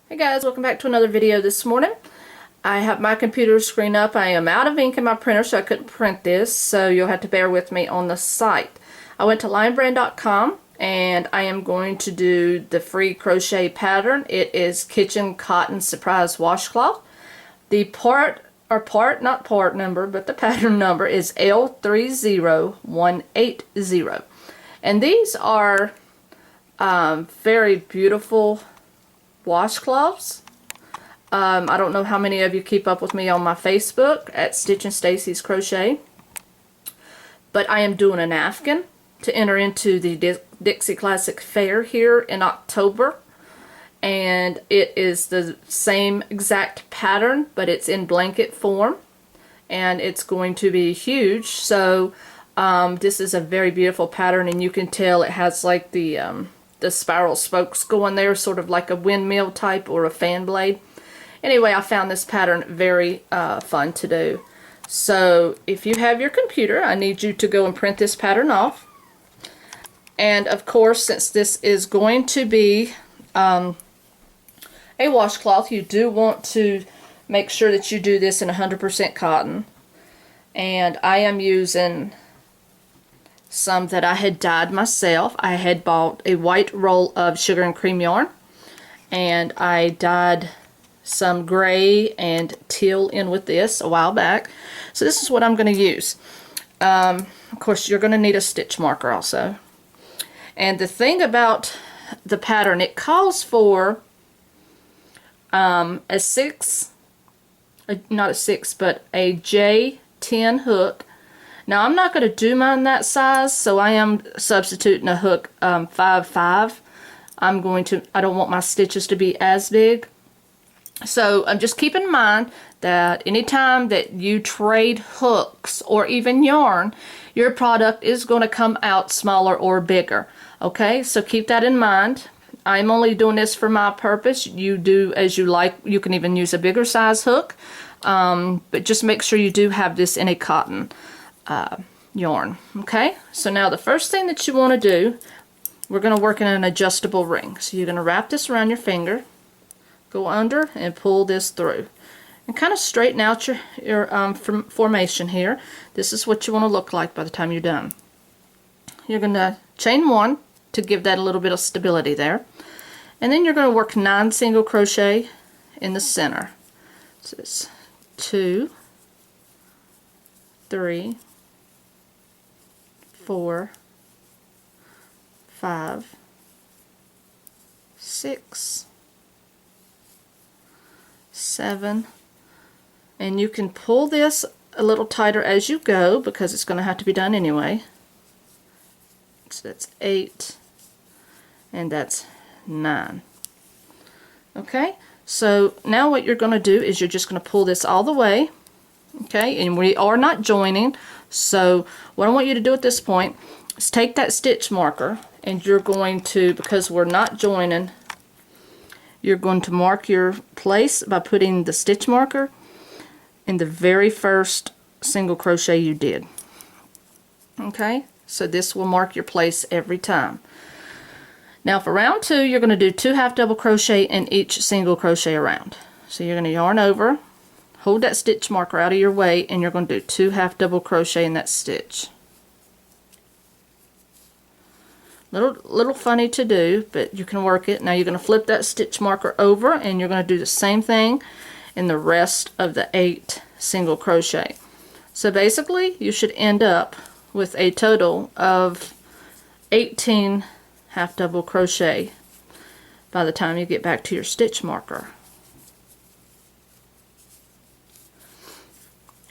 Hey guys, welcome back to another video this morning. I have my computer screen up. I am out of ink in my printer, so I couldn't print this, so you'll have to bear with me on the site. I went to linebrand.com and I am going to do the free crochet pattern. It is Kitchen Cotton Surprise Washcloth. The not part number, but the pattern number is L30180. And these are very beautiful washcloths. I don't know how many of you keep up with me on my Facebook at Stitchinstacy's Crochet, but I am doing an Afghan to enter into the Dixie Classic Fair here in October, and it is the same exact pattern, but it's in blanket form, and it's going to be huge. So this is a very beautiful pattern, and you can tell it has like the spiral spokes going there, sort of like a windmill type or a fan blade. Anyway, I found this pattern very fun to do. So if you have your computer, I need you to go and print this pattern off. And of course, since this is going to be a washcloth, you do want to make sure that you do this in 100% cotton. And I am using some that I had dyed myself. I had bought a white roll of sugar and cream yarn, and I dyed some gray and teal in with this a while back. So this is what I'm going to use. Of course, you're going to need a stitch marker also. And the thing about the pattern, it calls for a J10 hook. Now I'm not going to do mine that size, so I am substituting a hook 5.5. I don't want my stitches to be as big. So just keep in mind that anytime that you trade hooks or even yarn, your product is going to come out smaller or bigger. Okay, so keep that in mind. I'm only doing this for my purpose. You do as you like. You can even use a bigger size hook, but just make sure you do have this in a cotton yarn. Okay, so now the first thing that you want to do, we're going to work in an adjustable ring. So you're going to wrap this around your finger, go under and pull this through, and kind of straighten out your formation here. This is what you want to look like by the time you're done. You're going to chain one to give that a little bit of stability there, and then you're going to work 9 single crochet in the center. So it's 2, 3, 4, 5, 6, 7, and you can pull this a little tighter as you go because it's going to have to be done anyway. So that's 8, and that's 9. Okay, so now what you're going to do is you're just going to pull this all the way. Okay, and we are not joining, so what I want you to do at this point is take that stitch marker, and you're going to, because we're not joining, you're going to mark your place by putting the stitch marker in the very first single crochet you did. Okay, so this will mark your place every time. Now for round 2, you're going to do 2 half double crochet in each single crochet around. So you're going to yarn over, hold that stitch marker out of your way, and you're going to do 2 half double crochet in that stitch. Little funny to do, but you can work it. Now you're going to flip that stitch marker over, and you're going to do the same thing in the rest of the 8 single crochet. So basically you should end up with a total of 18 half double crochet by the time you get back to your stitch marker.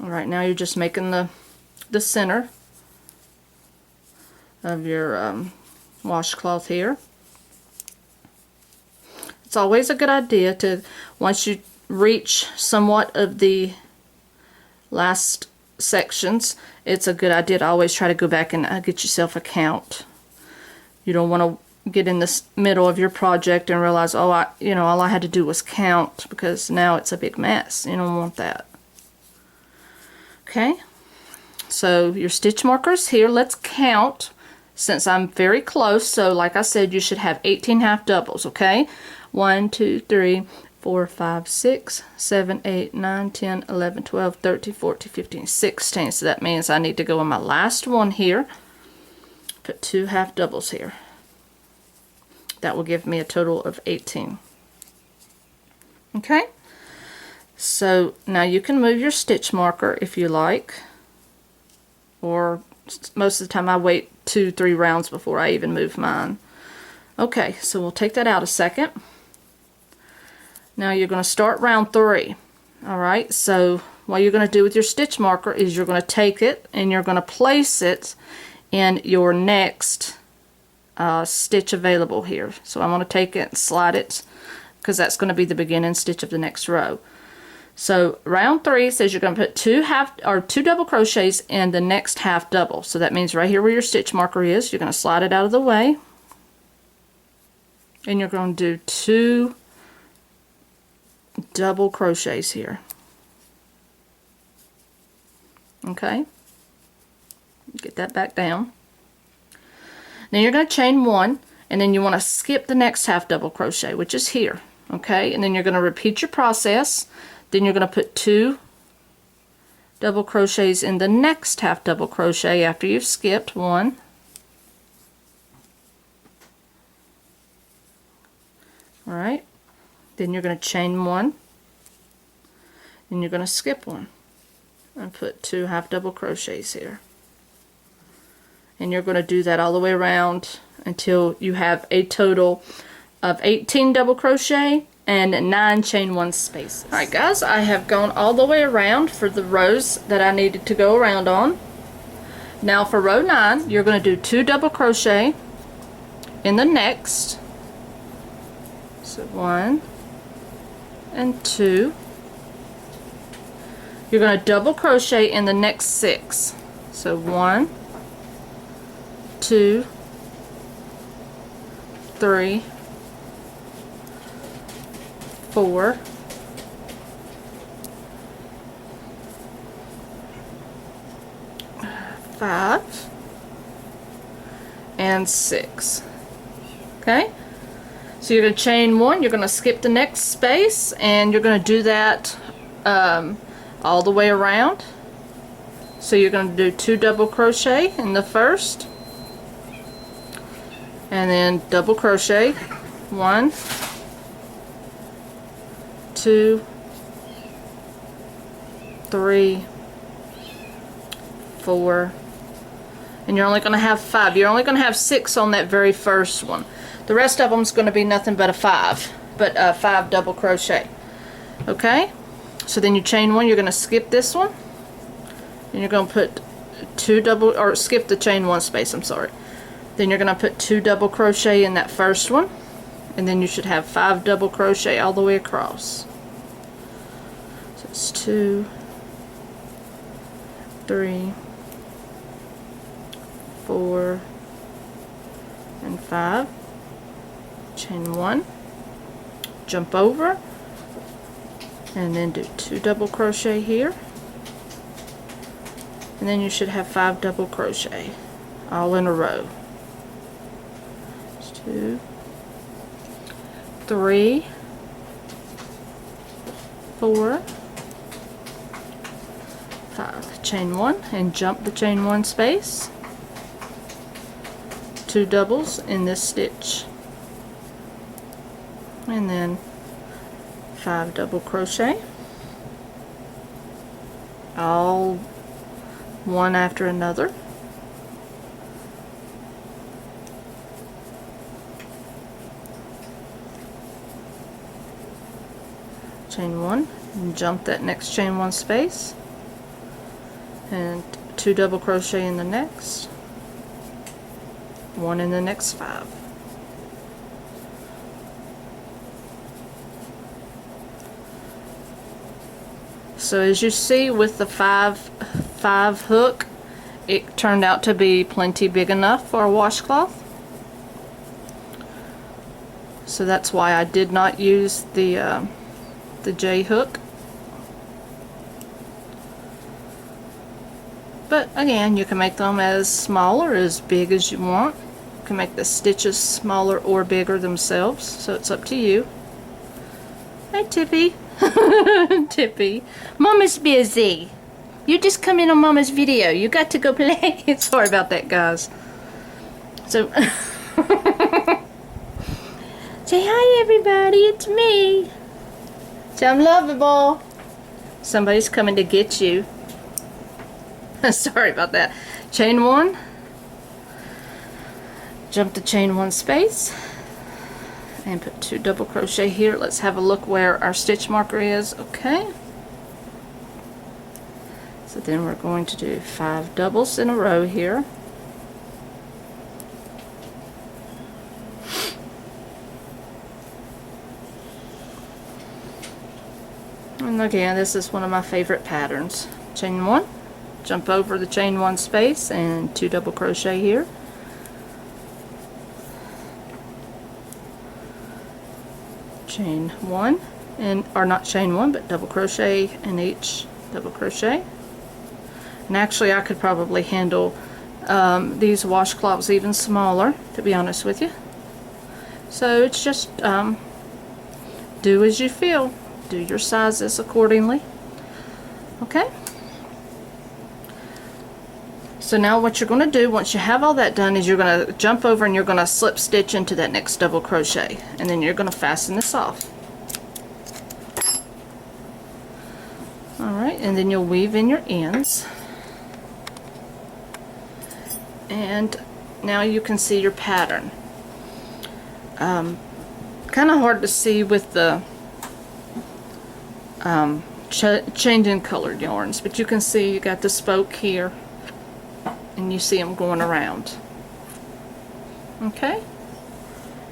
Alright, now you're just making the center of your washcloth here. It's always a good idea to, once you reach somewhat of the last sections, it's a good idea to always try to go back and get yourself a count. You don't want to get in the middle of your project and realize, oh, all I had to do was count, because now it's a big mess. You don't want that. Okay, so your stitch markers here. Let's count since I'm very close. So like I said, you should have 18 half doubles. Okay, 1, 2, 3, 4, 5, 6, 7, 8, 9, 10, 11, 12, 13, 14, 15, 16. So that means I need to go in my last one here, put 2 half doubles here. That will give me a total of 18. Okay, so now you can move your stitch marker if you like, or most of the time I wait 2-3 rounds before I even move mine. Okay, so we'll take that out a second. Now you're going to start round 3. Alright, so what you're going to do with your stitch marker is you're going to take it and you're going to place it in your next stitch available here. So I'm going to take it and slide it, because that's going to be the beginning stitch of the next row. So round 3 says you're going to put 2 double crochets in the next half double. So that means right here where your stitch marker is, you're going to slide it out of the way, and you're going to do 2 double crochets here. Okay, get that back down. Then you're going to chain 1, and then you want to skip the next half double crochet, which is here. Okay, and then you're going to repeat your process. Then you're going to put 2 double crochets in the next half double crochet after you've skipped 1. Alright, then you're going to chain 1, then you're going to skip 1 and put 2 half double crochets here. And you're going to do that all the way around until you have a total of 18 double crochet and 9 chain 1 spaces. Alright guys, I have gone all the way around for the rows that I needed to go around on. Now for row 9, you're going to do 2 double crochet in the next. So 1 and 2. You're going to double crochet in the next 6. So 1, 2, 3, 4, 5, and 6. Okay, so you're going to chain 1, you're going to skip the next space, and you're going to do that all the way around. So you're going to do 2 double crochet in the first, and then double crochet 1, 2, 3, 4, and you're only going to have 5. You're only going to have 6 on that very first one. The rest of them is going to be nothing but a 5, but 5 double crochet. Okay, so then you chain 1. You're going to skip this one, and you're going to put 2 double, or skip the chain 1 space. I'm sorry. Then you're going to put 2 double crochet in that first one, and then you should have 5 double crochet all the way across. So it's 2, 3, 4, and 5. Chain 1, jump over, and then do 2 double crochet here, and then you should have 5 double crochet all in a row. 2, 3, 4, 5. Chain 1 and jump the chain 1 space. 2 doubles in this stitch, and then 5 double crochet, all one after another. Chain 1 and jump that next chain 1 space, and 2 double crochet in the next, 1 in the next 5. So as you see with the 5 hook, it turned out to be plenty big enough for a washcloth. So that's why I did not use the J hook. But again, you can make them as small or as big as you want. You can make the stitches smaller or bigger themselves, so it's up to you. Hi, Tippy. Tippy. Mama's busy. You just come in on Mama's video. You got to go play. Sorry about that, guys. So, say hi, everybody. It's me. So I'm lovable. Somebody's coming to get you. Sorry about that. Chain 1. Jump to chain 1 space. And put 2 double crochet here. Let's have a look where our stitch marker is. Okay. So then we're going to do 5 doubles in a row here. And again, this is one of my favorite patterns. Chain 1, jump over the chain 1 space and 2 double crochet here. Chain 1, or not chain 1, but double crochet in each double crochet. And actually I could probably handle these washcloths even smaller, to be honest with you. So it's just do as you feel. Do your sizes accordingly. Okay? So now what you're going to do once you have all that done is you're going to jump over and you're going to slip stitch into that next double crochet, and then you're going to fasten this off. Alright, and then you'll weave in your ends, and now you can see your pattern. Kind of hard to see with the changing colored yarns, but you can see you got the spoke here and you see them going around. Okay,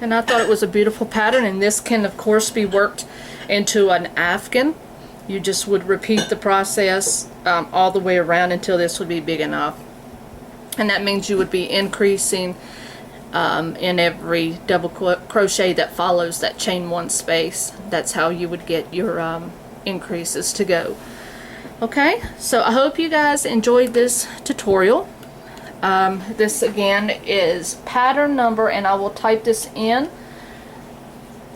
and I thought it was a beautiful pattern, and this can of course be worked into an afghan. You just would repeat the process all the way around until this would be big enough, and that means you would be increasing in every double crochet that follows that chain 1 space. That's how you would get your increases to go. Okay, so I hope you guys enjoyed this tutorial. This again is pattern number, and I will type this in.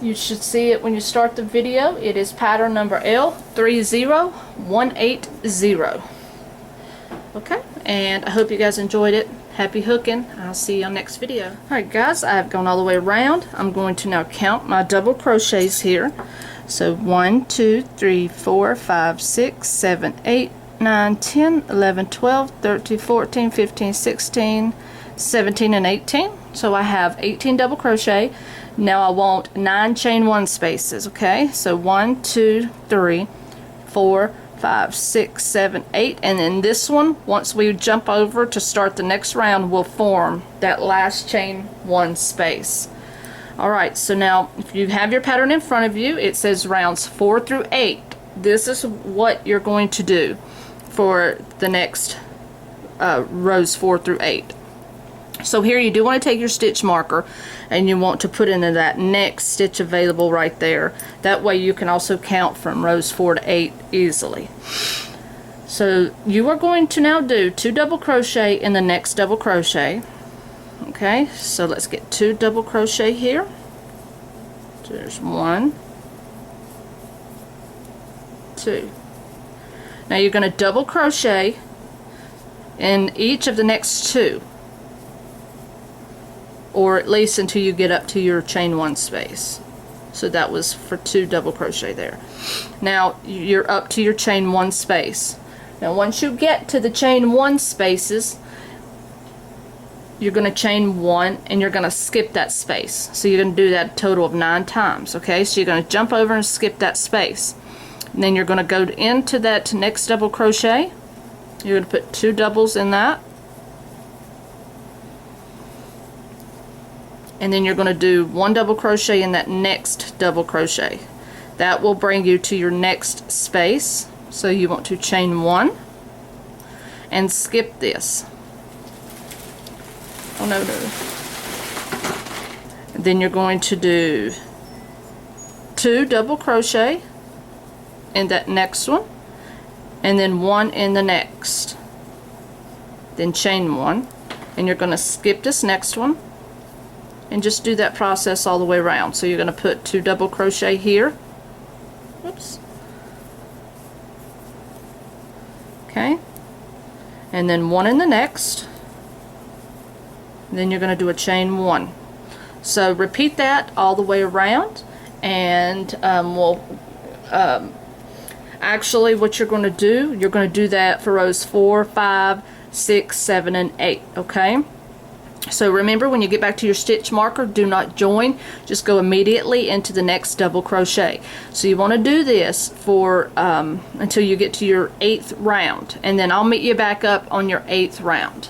You should see it when you start the video. It is pattern number L30180. Okay, and I hope you guys enjoyed it. Happy hooking. I'll see you on next video. Alright guys, I've gone all the way around. I'm going to now count my double crochets here. So 1, 2, 3, 4, 5, 6, 7, 8, 9, 10, 11, 12, 13, 14, 15, 16, 17, and 18. So I have 18 double crochet. Now I want 9 chain 1 spaces. Okay, so 1, 2, 3, 4, 5, 6, 7, 8, and then this one, once we jump over to start the next round, will form that last chain 1 space. Alright, so now if you have your pattern in front of you, it says rounds 4 through 8. This is what you're going to do for the next rows 4 through 8. So here you do want to take your stitch marker and you want to put into that next stitch available right there. That way you can also count from rows 4 to 8 easily. So you are going to now do 2 double crochet in the next double crochet. Okay, so let's get 2 double crochet here. So there's 1, 2. Now you're going to double crochet in each of the next 2, or at least until you get up to your chain 1 space. So that was for 2 double crochet there. Now you're up to your chain 1 space. Now once you get to the chain 1 spaces, you're going to chain 1 and you're going to skip that space. So you're going to do that a total of 9 times. Okay, so you're going to jump over and skip that space, and then you're going to go into that next double crochet. You're going to put 2 doubles in that, and then you're going to do 1 double crochet in that next double crochet. That will bring you to your next space. So you want to chain 1 and skip this. Oh no, no. Then you're going to do 2 double crochet in that next one, and then 1 in the next. Then chain 1, and you're going to skip this next one, and just do that process all the way around. So you're going to put 2 double crochet here, Okay, and then 1 in the next, then you're going to do a chain 1. So repeat that all the way around, and actually what you're going to do, you're going to do that for rows 4, 5, 6, 7, and 8. Okay, so remember, when you get back to your stitch marker, do not join, just go immediately into the next double crochet. So you want to do this for until you get to your 8th round, and then I'll meet you back up on your 8th round.